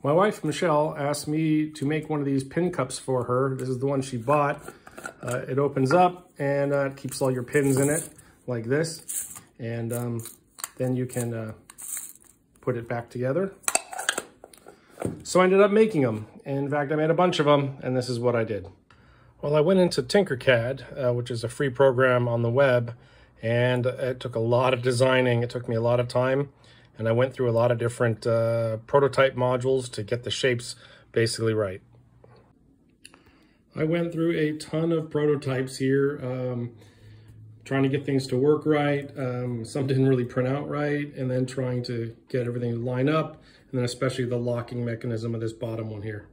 My wife, Michelle, asked me to make one of these pin cups for her. This is the one she bought. It opens up and it keeps all your pins in it like this. And then you can put it back together. So I ended up making them. In fact, I made a bunch of them, and this is what I did. Well, I went into Tinkercad, which is a free program on the web, and it took a lot of designing. It took me a lot of time, and I went through a lot of different prototype modules to get the shapes basically right. I went through a ton of prototypes here, trying to get things to work right. Some didn't really print out right, and then trying to get everything to line up, and then especially the locking mechanism of this bottom one here.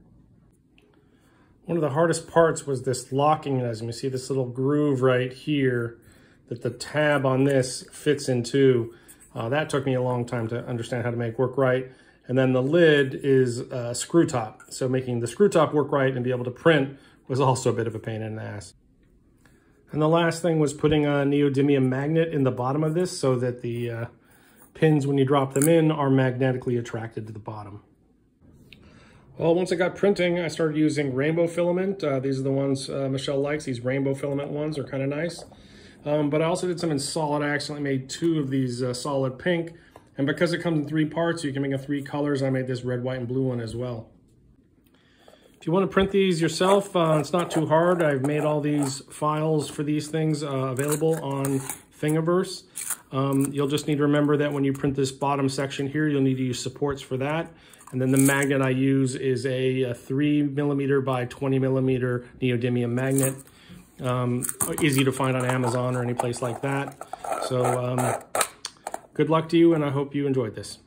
One of the hardest parts was this locking, as you can see this little groove right here that the tab on this fits into. That took me a long time to understand how to make work right. And then the lid is a screw top. So making the screw top work right and be able to print was also a bit of a pain in the ass. And the last thing was putting a neodymium magnet in the bottom of this so that the pins, when you drop them in, are magnetically attracted to the bottom. Well, once I got printing, I started using rainbow filament. These are the ones Michelle likes. These rainbow filament ones are kind of nice. But I also did some in solid. I accidentally made 2 of these solid pink. And because it comes in 3 parts, you can make it 3 colors. I made this red, white, and blue one as well. If you want to print these yourself, it's not too hard. I've made all these files for these things available on Thingiverse. You'll just need to remember that when you print this bottom section here, you'll need to use supports for that. And then the magnet I use is a 3mm by 20mm neodymium magnet. Easy to find on Amazon or any place like that. So good luck to you, and I hope you enjoyed this.